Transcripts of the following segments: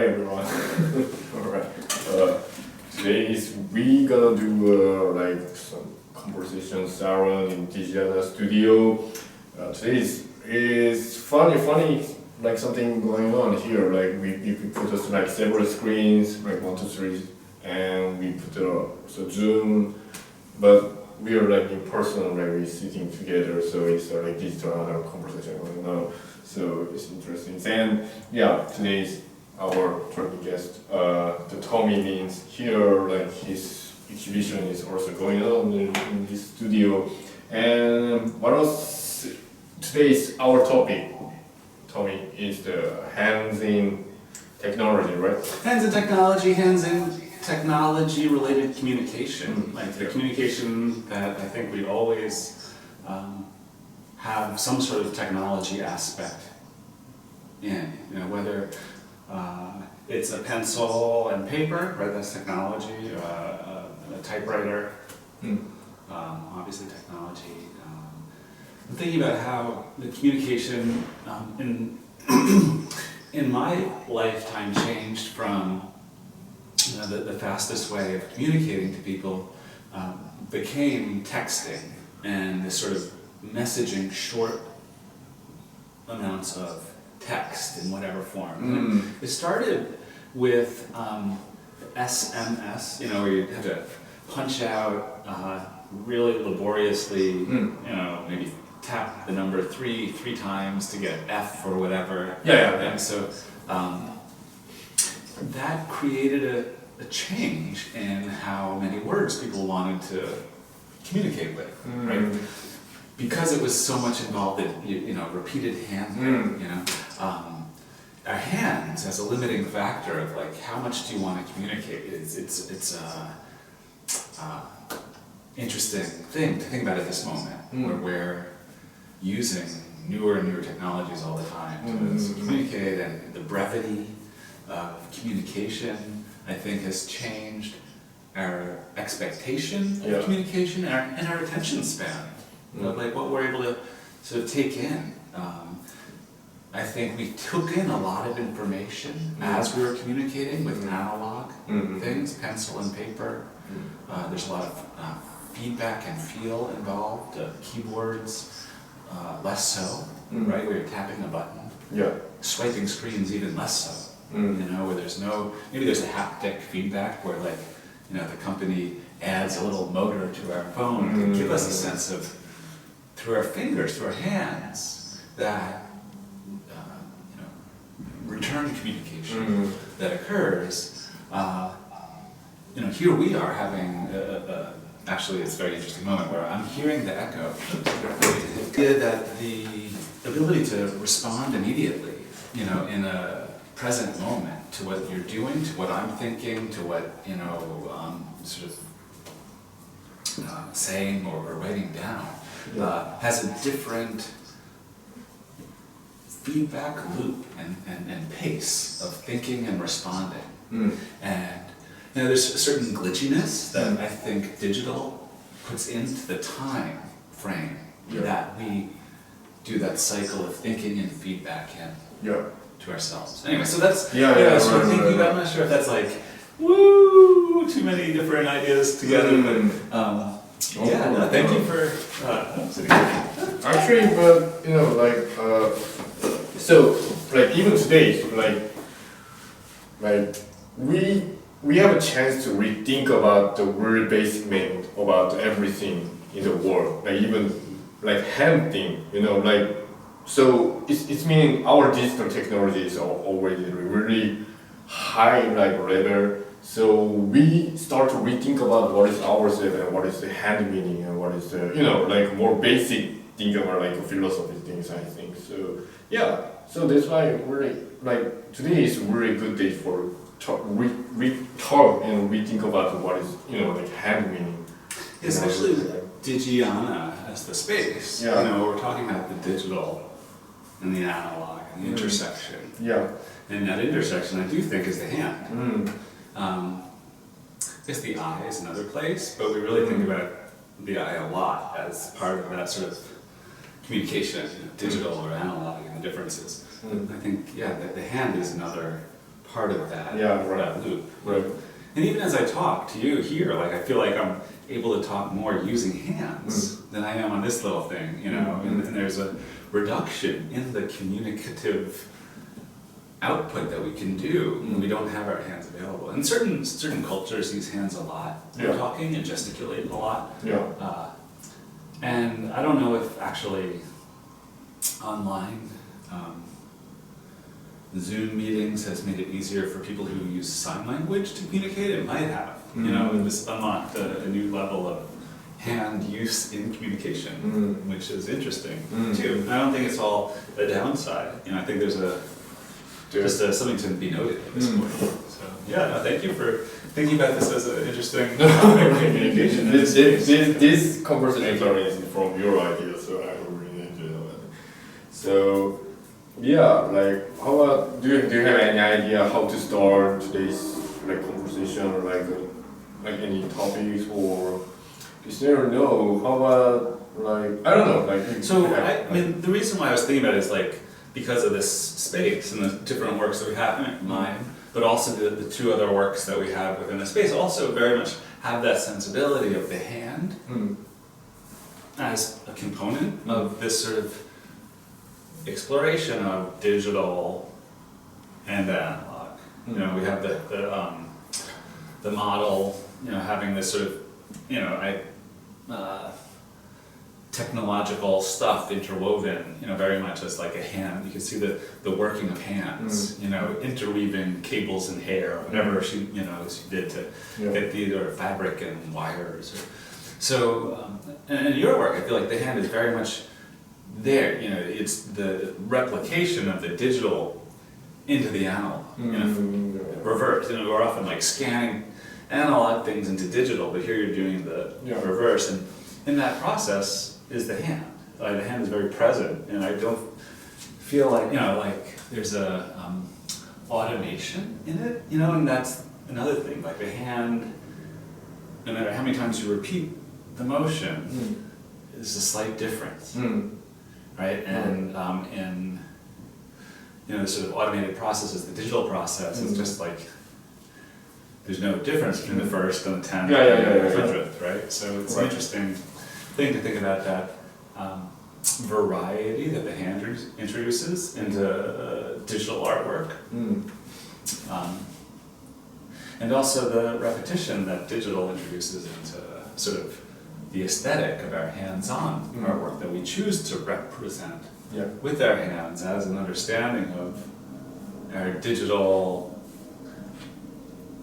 everyone. Alright. Today we gonna do like some conversation Salon in DigiAna Studio. Today is funny like something going on here. Like we put us like several screens, like 1, 2, 3, and we put so Zoom, but we are like in person, like we're sitting together. So it's like digital conversation going on. So it's interesting. And yeah, today's our talking guest, the Tommy means here, like his exhibition is also going on in this studio. And what else? Today's our topic, Tommy, is the hands-in technology, right? Hands-in technology, hands-in technology-related communication. Like the communication that I think we always have some sort of technology aspect in. You know, whether it's a pencil and paper, right? That's technology. A typewriter, obviously technology. I'm thinking about how the communication in my lifetime changed from the fastest way of communicating to people became texting and this sort of messaging short amounts of text in whatever form. It started with SMS, where you have to punch out really laboriously, maybe tap the number three times to get F or whatever. Yeah. And so that created a change in how many words people wanted to communicate with, right? Because it was so much involved in repeated hand, our hands as a limiting factor of like how much do you want to communicate. It's interesting thing to think about at this moment, where we're using newer and newer technologies all the time to communicate, and the brevity of communication, I think, has changed our expectation of communication and our attention span. Like what we're able to sort of take in. I think we took in a lot of information as we were communicating with analog things, pencil and paper. There's a lot of feedback and feel involved. Keyboards, less so, right? Where you're tapping a button. Yeah. Swiping screens, even less so. Where there's maybe there's a haptic feedback where the company adds a little motor to our phone to give us a sense of, through our fingers, through our hands, that return communication that occurs. Here we are having actually it's a very interesting moment where I'm hearing the echo. That the ability to respond immediately, in a present moment to what you're doing, to what I'm thinking, to what sort of saying or writing down, has a different feedback loop and pace of thinking and responding. And there's a certain glitchiness that I think digital puts into the time frame that we do that cycle of thinking and feedback in to ourselves. Anyway, so that's sort of thinking about. I'm not sure if that's like too many different ideas together, but thank you for sitting here. Actually, but so like even today, like we have a chance to rethink about the very basic meaning about everything in the world, like even like hand thing, so it's meaning our digital technology is already really high level. So we start to rethink about what is ourselves and what is the hand meaning and what is the more basic thing about philosophy things, I think. So so that's why really today is a really good day for talk and rethink about what is hand meaning. Especially DigiAna as the space. We're talking about the digital and the analog and the intersection. And that intersection, I do think, is the hand. I guess the eye is another place, but we really think about the eye a lot as part of that sort of communication, digital or analog, and the differences. I think, that the hand is another part of that, that loop. Right. And even as I talk to you here, like I feel like I'm able to talk more using hands than I am on this little thing, you know, and there's a reduction in the communicative output that we can do when we don't have our hands available. And certain cultures use hands a lot when talking and gesticulate a lot. And I don't know if actually online Zoom meetings has made it easier for people who use sign language to communicate. It might have, you know, this unlocked a new level of hand use in communication, which is interesting too. And I don't think it's all a downside. You know, I think there's something to be noted at this point. So yeah, no, thank you for thinking about this as an interesting topic of communication. This conversation is from your idea, so I really enjoy it. So yeah, like how about do you have any idea how to start today's like conversation or like any topics or is there no? How about like I don't know like. So I mean the reason why I was thinking about it is like because of this space and the different works that we have in mine, but also the two other works that we have within the space also very much have that sensibility of the hand as a component of this sort of exploration of digital and analog. You know, we have the model, you know, having this sort of, you know, technological stuff interwoven, you know, very much as like a hand. You can see the working of hands, you know, interweaving cables and hair, whatever she did to get the fabric and wires. So, and in your work, I feel like the hand is very much there. You know, it's the replication of the digital into the analog. You know, reverse. You know, we're often like scanning analog things into digital, but here you're doing the reverse, and in that process is the hand. Like the hand is very present, and I don't feel like, you know, like there's a automation in it, you know, and that's another thing. Like the hand, no matter how many times you repeat the motion, is a slight difference, right? And in you know the sort of automated processes, the digital process is just like there's no difference between the first and the 10th and the 100th, right? So it's an interesting thing to think about that variety that the hand introduces into digital artwork. And also the repetition that digital introduces into sort of the aesthetic of our hands-on artwork that we choose to represent with our hands as an understanding of our digital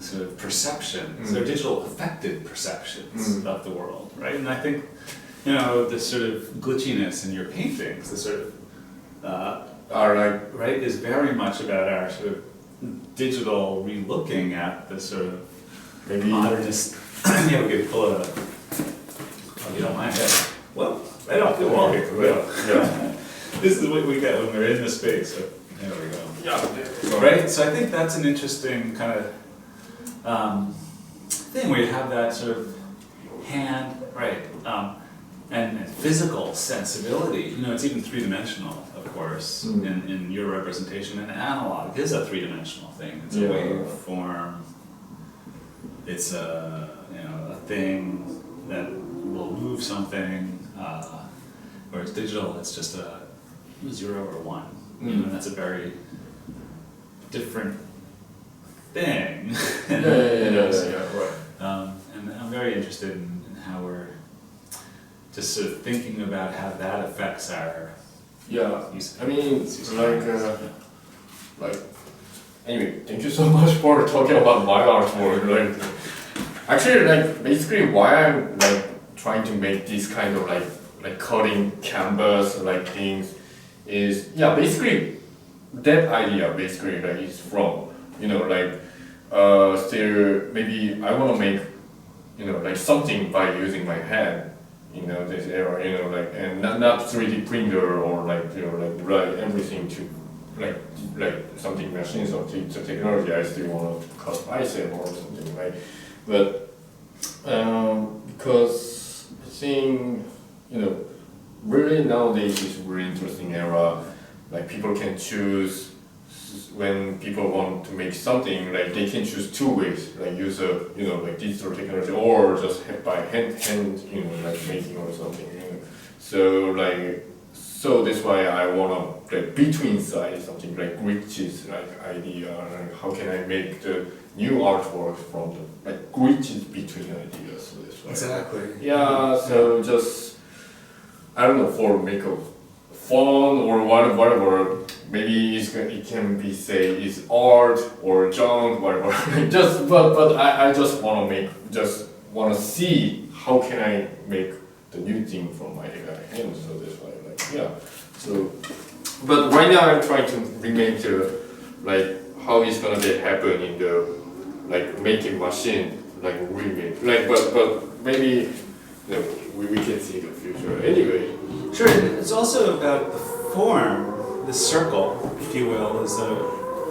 sort of perceptions, our digital affected perceptions of the world, right? And I think, you know, this sort of glitchiness in your paintings, the sort of, right, is very much about our sort of digital relooking at the sort of maybe modernist, yeah, we could pull a, oh, you don't mind that? Well, right off the wall here. This is what we get when we're in the space, so there we go. Right, so I think that's an interesting kind of thing where you have that sort of hand, right, and physical sensibility. You know, it's even three-dimensional, of course, in your representation. And analog is a three-dimensional thing. It's a waveform. It's a thing that will move something. Whereas digital, it's just a 0 or 1. You know, and that's a very different thing. Right. And I'm very interested in how we're just sort of thinking about how that affects our use. I mean, like anyway, thank you so much for talking about my artwork. Like, actually, like basically, why I'm like trying to make this kind of like cutting canvas like things is basically that idea basically like is from still maybe I want to make like something by using my hand this era and not 3D printer or write everything to like something machines or the technology I still want to cut bicep or something, right? But because I think really nowadays is really interesting era, like people can choose when people want to make something, like they can choose two ways, like use a like digital technology or just by hand like making or something. So that's why I wanna like between side something like glitches like idea, like how can I make the new artwork from the like glitches between ideas. So that's why. Exactly. Yeah. So just I don't know, for make a fun or whatever. Maybe it can be say it's art or junk, whatever. But I just wanna see how can I make the new thing from my hand. So that's why So, but right now I'm trying to remake like how it's gonna be happen in the like making machine like remake but maybe we can see the future anyway. Sure, it's also about the form. The circle, if you will, is an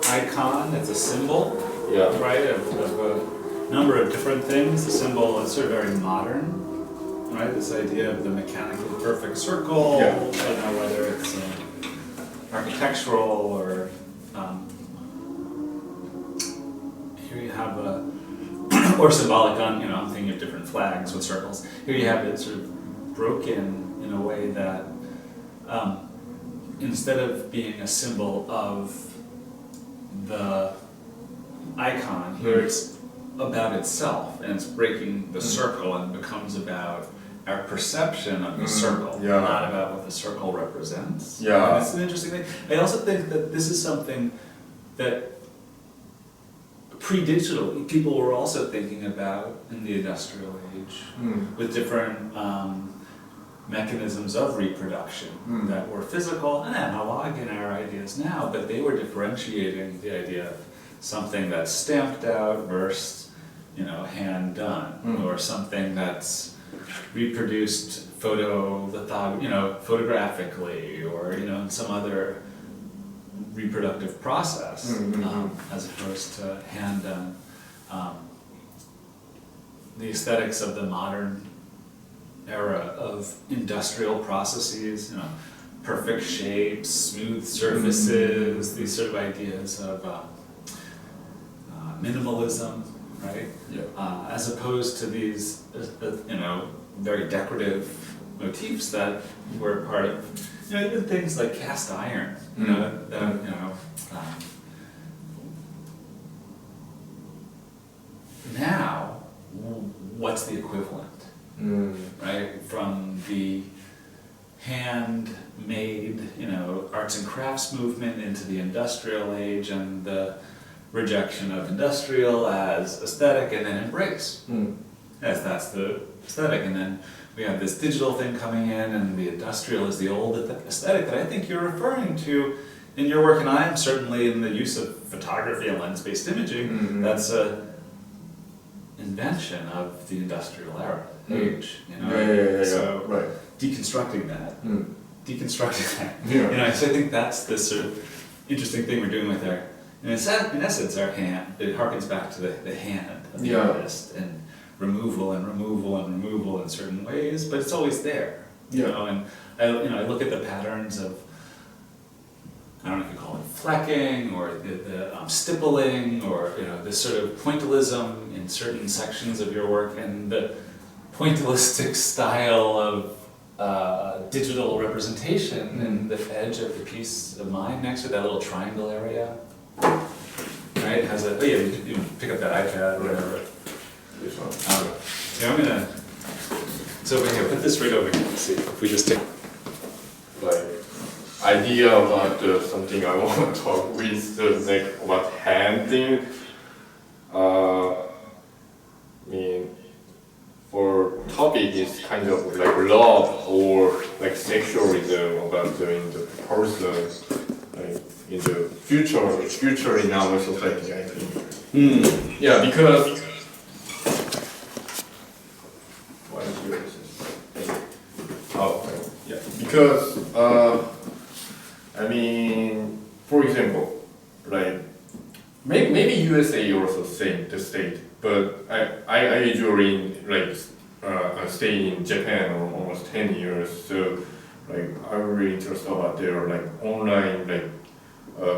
icon, it's a symbol, right, of a number of different things. The symbol is sort of very modern, right, this idea of the mechanically perfect circle, whether it's architectural or here you have or symbolic on, I'm thinking of different flags with circles. Here you have it sort of broken in a way that instead of being a symbol of the icon, here it's about itself, and it's breaking the circle and becomes about our perception of the circle, not about what the circle represents. Yeah. And it's an interesting thing. I also think that this is something that pre-digital people were also thinking about in the industrial age with different mechanisms of reproduction that were physical and analog in our ideas now, but they were differentiating the idea of something that's stamped out versus, hand done, or something that's reproduced photographically, or in some other reproductive process, as opposed to hand done. The aesthetics of the modern era of industrial processes, perfect shapes, smooth surfaces, these sort of ideas of minimalism, right? As opposed to these, very decorative motifs that were part of, even things like cast iron, now, what's the equivalent? Right, from the handmade, arts and crafts movement into the industrial age and the rejection of industrial as aesthetic and then embrace. Yes, that's the aesthetic, and then we have this digital thing coming in, and the industrial is the old aesthetic that I think you're referring to in your work, and I am certainly in the use of photography and lens-based imaging. That's a invention of the industrial era age, so deconstructing that, so I think that's the sort of interesting thing we're doing with our, in essence, our hand. It harkens back to the hand of the artist, and removal in certain ways, but it's always there, and I look at the patterns of, I don't know if you call it flecking or the stippling, or this sort of pointillism in certain sections of your work, and the pointillistic style of digital representation in the edge of the piece of mine next to that little triangle area. Right? Has a you pick up that iPad or whatever. I'm gonna. So here, put this right over here. Let's see if we just take. Idea about something I want to talk with about hand thing. For topic is kind of like love or like sexualism about in the person, like in the future in our society, I think. Yeah, because. What is yours? Oh, yeah, because. For example, like maybe USA also same the state, but I usually I stay in Japan for almost 10 years, so like I'm really interested about their like online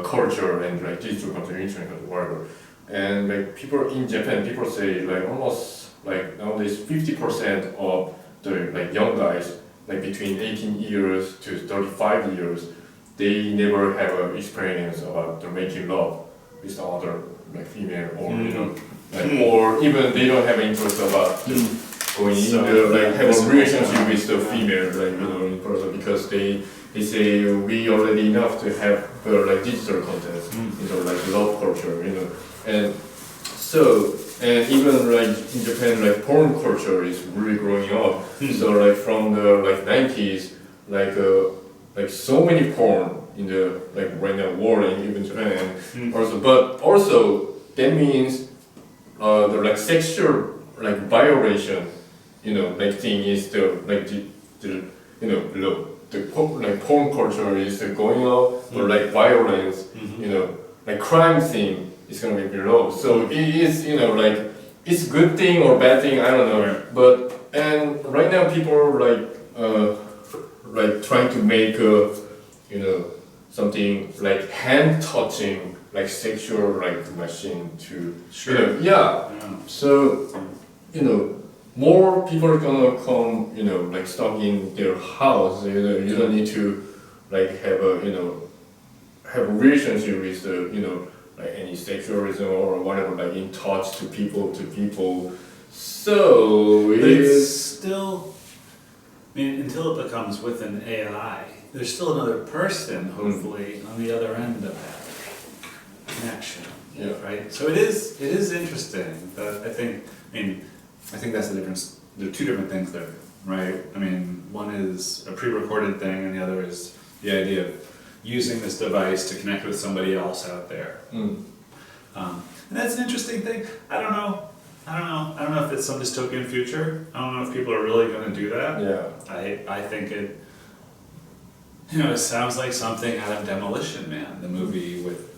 culture and like digital culture, internet culture, whatever. And like people in Japan, people say like almost like nowadays 50% of the like young guys, like between 18 years to 35 years, they never have an experience about the making love with other like female or you know, like, or even they don't have interest about going into like have a relationship with the female like you know in person because they say we already enough to have like digital content you know like love culture you know and so and even like in Japan like porn culture is really growing up so like from the like 90s like so many porn in the like right now world and even Japan also but also that means the like sexual like violation you know like thing is the like the you know the porn culture is going up or like violence you know like crime thing is gonna be below so it is you know like it's good thing or bad thing I don't know but and right now people are like trying to make you know something like hand touching like sexual like machine to you know, yeah so you know more people are gonna come you know like stuck in their house you know you don't need to like have a you know have a relationship with the you know like any sexualism or whatever like in touch to people so it's still I mean until it becomes with an AI there's still another person hopefully on the other end of that connection right so it is interesting but I think that's the difference. There are two different things there, right? I mean, one is a pre-recorded thing, and the other is the idea of using this device to connect with somebody else out there. And that's an interesting thing. I don't know if it's some dystopian future. I don't know if people are really going to do that. yeah I think it. You know, it sounds like something out of Demolition Man, the movie with.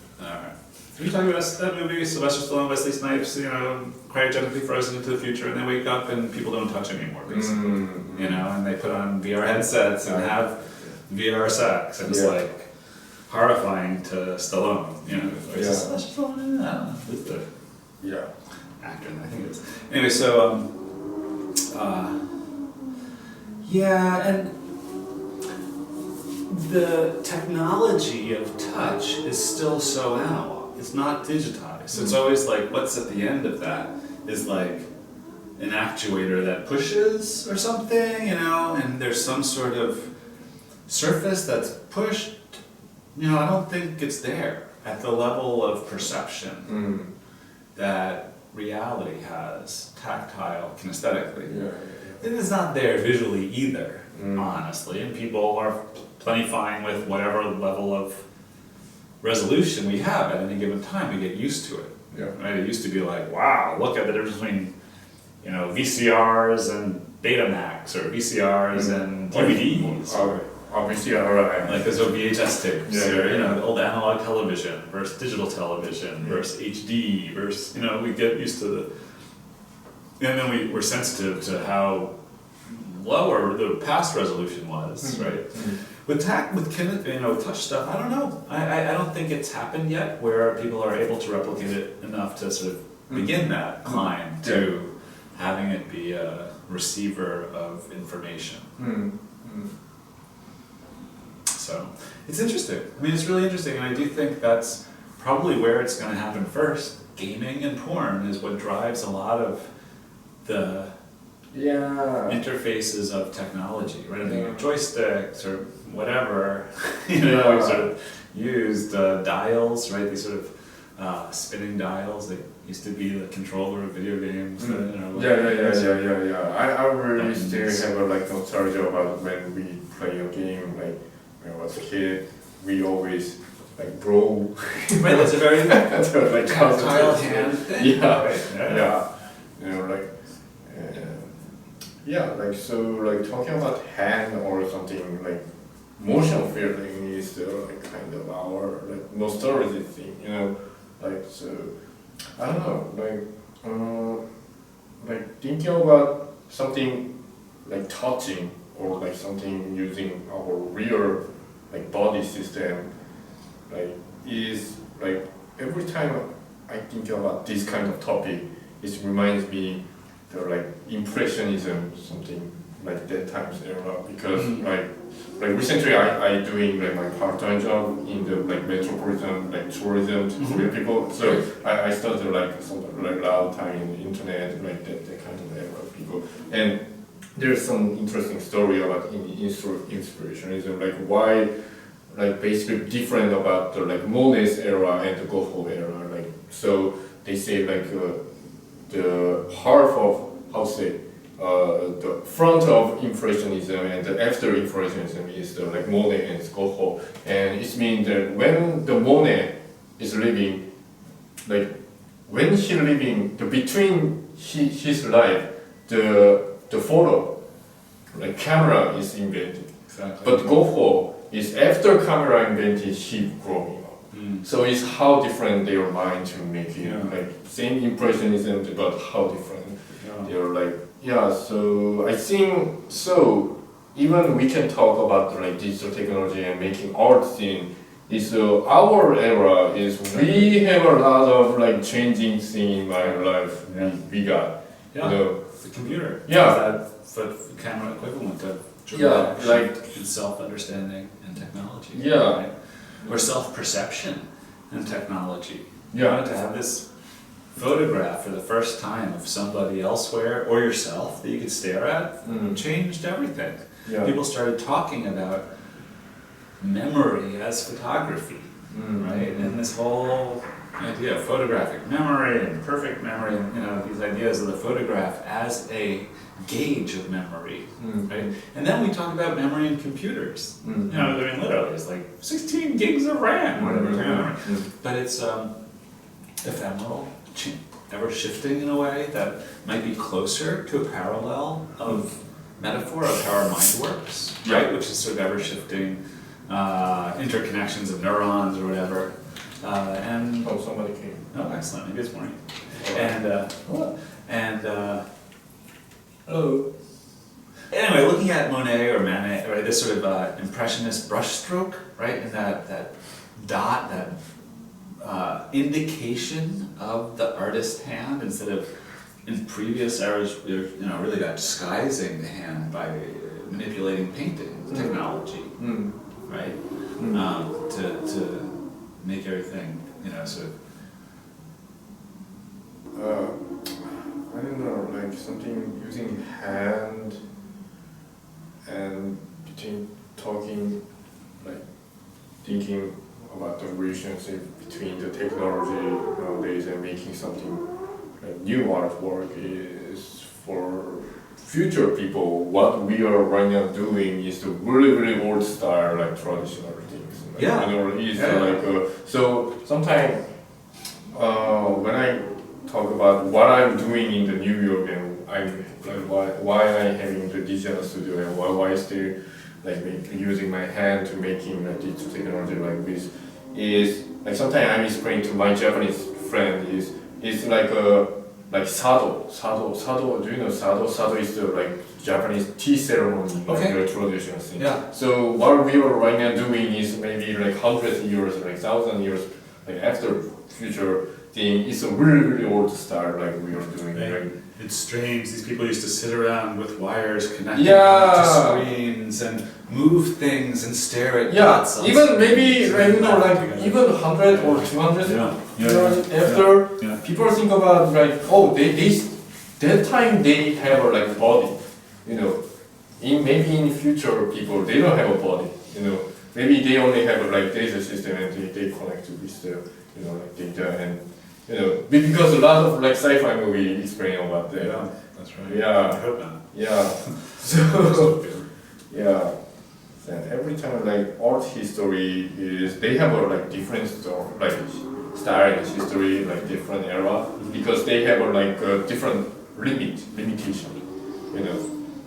Are you talking about that movie, Sylvester Stallone, Wesley Snipes, you know, cryogenically frozen into the future, and they wake up and people don't touch anymore, basically. You know, and they put on VR headsets and have VR sex, and it's like horrifying to Stallone, you know. Or is it Sylvester Stallone? I don't know. Who's the actor? I think it is. Anyway, so, and the technology of touch is still so analog. It's not digitized. It's always like what's at the end of that is like an actuator that pushes or something, you know, and there's some sort of surface that's pushed. You know, I don't think it's there at the level of perception that reality has, tactile, kinesthetically. It is not there visually either, honestly, and people are plenty fine with whatever level of resolution we have at any given time. We get used to it. Right? It used to be like, wow, look at the difference between, you know, VCRs and Betamax, or VCRs and DVDs. VCR, like those VHS tapes, or you know, the old analog television versus digital television versus HD versus, you know, we get used to the, and then we're sensitive to how lower the past resolution was, right? With touch stuff, I don't know. I don't think it's happened yet where people are able to replicate it enough to sort of begin that climb to having it be a receiver of information. So it's interesting. I mean, it's really interesting, and I do think that's probably where it's going to happen first. Gaming and porn is what drives a lot of the interfaces of technology, right? I think joysticks or whatever, you know, we sort of used dials, right? These sort of spinning dials that used to be the controller of video games. You know, I really still have a like nostalgia about when we play a game. Like when I was a kid, we always like bro. Right, that's a very like tactile hand thing. You know, like. Like so, like talking about hand or something like motion feeling is like kind of our like nostalgia thing, you know, like so. I don't know, like thinking about something like touching or like something using our real like body system. like is like every time I think about this kind of topic, it reminds me the like impressionism, something like that times era, because like recently I doing like my part-time job in the like metropolitan like tourism to Korean people, so I started like some like a lot of time in the internet, like that kind of era of people. And there's some interesting story about inspirationism, like why like basically different about the like Monet's era and the Goho era. Like so they say like the half of the front of Impressionism and the after Impressionism is the like Monet and Goho, and it means that when the Monet is living, like when she living, the between his life, the photo, like camera is invented. Exactly. But Goho is after camera invented, she growing up. So it's how different their mind to make it, like same impressionism, but how different they're like. Yeah, so I think so. Even we can talk about like digital technology and making art scene. Is our era is we have a lot of like changing thing in my life. We got. Yeah. You know, the computer. Yeah. That's the camera equivalent of Yeah, like self-understanding and technology. Yeah. Right? Or self-perception and technology. Yeah. To have this photograph for the first time of somebody elsewhere or yourself that you could stare at changed everything. Yeah. People started talking about memory as photography, right? And this whole idea of photographic memory and perfect memory, and these ideas of the photograph as a gauge of memory, right? And then we talk about memory in computers. I mean, literally, it's like 16 gigs of RAM, whatever. But it's ephemeral, ever shifting in a way that might be closer to a parallel of metaphor of how our mind works, right? Which is sort of ever shifting interconnections of neurons or whatever. And oh, somebody came. oh, excellent! Maybe it's morning. Right. Hello. Anyway, looking at Monet or Manet, right? This sort of impressionist brushstroke, right? And that dot, that indication of the artist's hand, instead of in previous eras, we were really about disguising the hand by manipulating painting technology, right? To make everything, sort of. I don't know, like something using hand and between talking, like thinking about the relationship between the technology nowadays and making something like new artwork is for future people. What we are right now doing is the really old style, like traditional things. Like, so sometimes when I talk about what I'm doing in the New York and I'm like why I'm having the DigiAna Studio and why I still like using my hand to making digital technology like this is like sometimes I'm explaining to my Japanese friend is like sado. Do you know sado? Sado is the like Japanese tea ceremony, like the traditional thing. Yeah. So what we are right now doing is maybe like 100 years, like 1,000 years, like after future thing. It's a really old style, like we are doing. Right? It's strange. These people used to sit around with wires connected Yeah. to screens and move things and stare at Yeah, dots on even screen. maybe like even 100 or 200 years after, people think about like, oh, they that time they have a like body, maybe in future people they don't have a body, maybe they only have a like data system and they connect with the like data and because a lot of like sci-fi movie explain about that. Yeah, that's right. Yeah. I hope not. Yeah. So yeah. And every time like art history is they have a like different story, like style and history, like different era, because they have a like different limitation.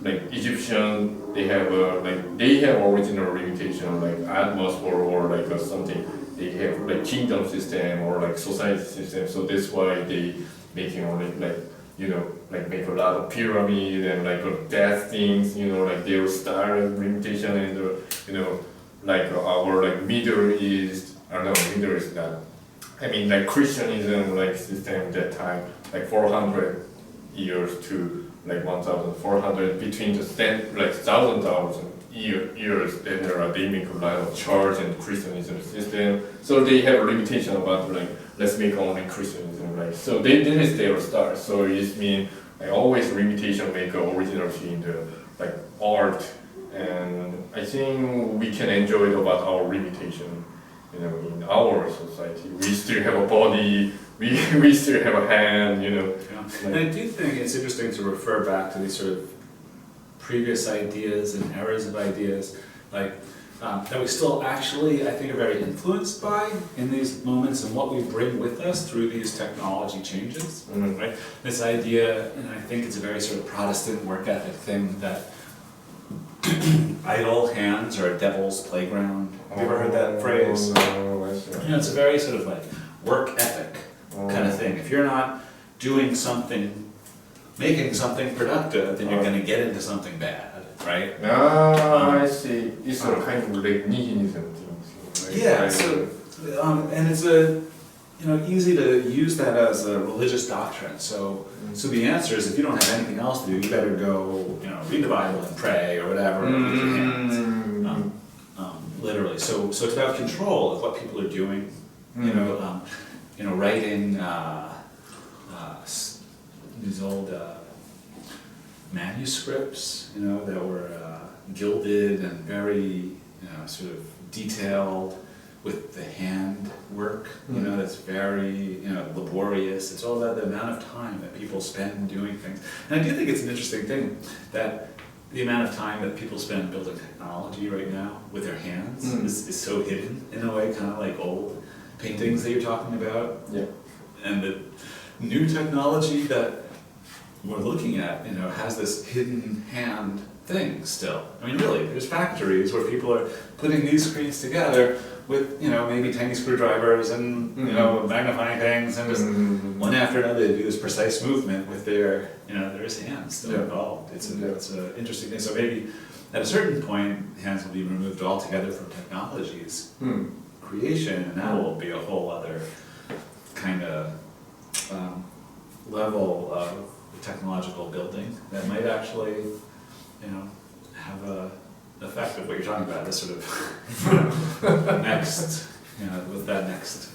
Like Egyptian, they have original limitation like atmosphere or like something. They have like kingdom system or like society system, so that's why they making only like make a lot of pyramid and like death things, like their style limitation and like our like Middle East I don't know, Middle East that, I mean, like Christianism, like system that time, like 400 years to like 1,400 between the like thousand years, then there are they make a lot of church and Christianism system. So they have a limitation about like let's make only Christianism, like so they this is their start. So it means like always limitation make originality in the like art, and I think we can enjoy it about our limitation. You know, in our society, we still have a body, we still have a hand, you know. Yeah. Like, And I do think it's interesting to refer back to these sort of previous ideas and eras of ideas, like that we still actually, I think, are very influenced by in these moments and what we bring with us through these technology changes, right? This idea, and I think it's a very sort of Protestant work ethic thing, that idle hands are a devil's playground. Have you ever heard that phrase? No, I see. You know, it's a very sort of like work ethic kind of thing. If you're not doing something, making something productive, then you're going to get into something bad, right? Ah, I see. It's a kind of like nihilism thing. So, like, Yeah. So, and it's a easy to use that as a religious doctrine. So the answer is, if you don't have anything else to do, you better go, read the Bible and pray or whatever with your hands. Literally. So it's about control of what people are doing. Writing these old manuscripts, that were gilded and very, sort of detailed with the hand work, that's very, laborious. It's all about the amount of time that people spend doing things. And I do think it's an interesting thing that the amount of time that people spend building technology right now with their hands is so hidden in a way, kind of like old paintings that you're talking about. Yeah. And the new technology that we're looking at, has this hidden hand thing still. I mean, really, there's factories where people are putting these screens together with, maybe tiny screwdrivers and, magnifying things, and just one after another they do this precise movement with their, there's hands still involved. It's an interesting thing. So maybe at a certain point, hands will be removed altogether from technology's creation, and that will be a whole other kind of level of technological building that might actually, have a effect of what you're talking about, this sort of next, what that next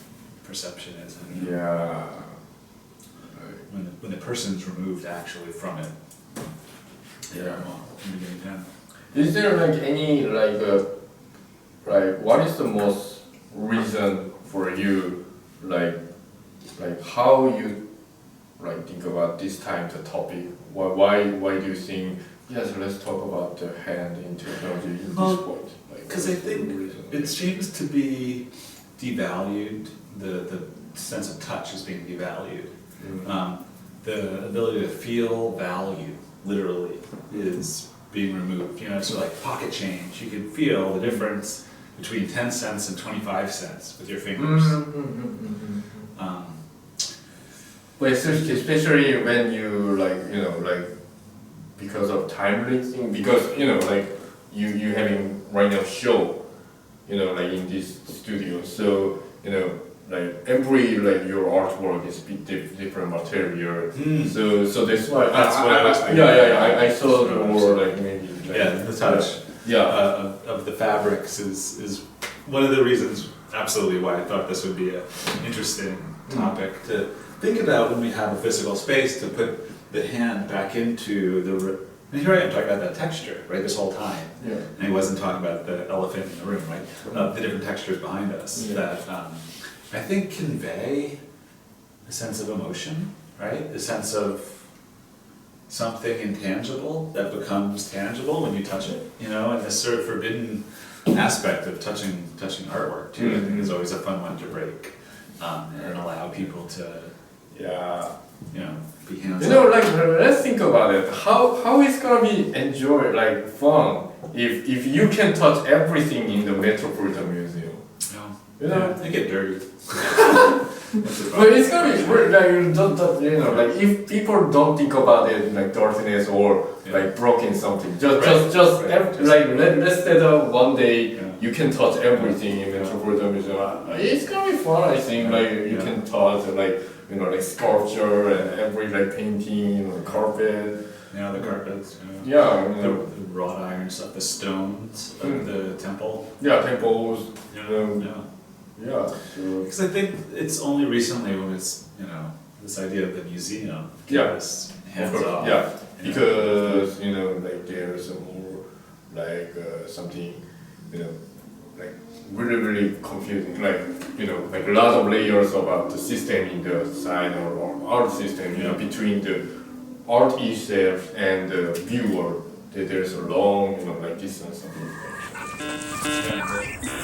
perception is. And, Yeah. when the person's removed actually from it. Yeah. In the beginning time. Is there like any what is the most reason for you like how you think about this time the topic? Why do you think yes, let's talk about the hand in technology in this point? Because I think it seems to be devalued. The sense of touch is being devalued. The ability to feel value, literally, is being removed. So like pocket change, you can feel the difference between 10 cents and 25 cents with your fingers. But especially when you because of time limiting, because you having right now show, in this studio, so every your artwork is different material, so that's why I saw the more maybe the touch of the fabrics is one of the reasons absolutely why I thought this would be an interesting topic to think about when we have a physical space to put the hand back into and here I am talking about that texture, right, this whole time. Yeah. And he wasn't talking about the elephant in the room, right? The different textures behind us that I think convey a sense of emotion, right? A sense of something intangible that becomes tangible when you touch it, and this sort of forbidden aspect of touching artwork too. I think is always a fun one to break and allow people to be hands on. Let's think about it. How it's gonna be enjoyed, fun, if you can touch everything in the Metropolitan Museum? They get dirty. What's the But problem? it's gonna be like you know, like if people don't think about it like dirtiness or like broken something, just like let's say that one day you can touch everything in Metropolitan Museum. It's gonna be fun, I think. Like you can touch like you know like sculpture and every like painting, you know, carpet. Yeah, the carpets. Yeah, you The, know, the wrought iron stuff, the stones of the temple. yeah, temples. Yeah. Yeah. So, Because I think it's only recently when it's, this idea of the museum. Yeah. Is of hands course, off. yeah, because you know like there's a more like something you know like really confusing, like you know like a lot of layers about the system in the design or art system, you know, between the art itself and the viewer. There's a long, you know, like distance. Yeah.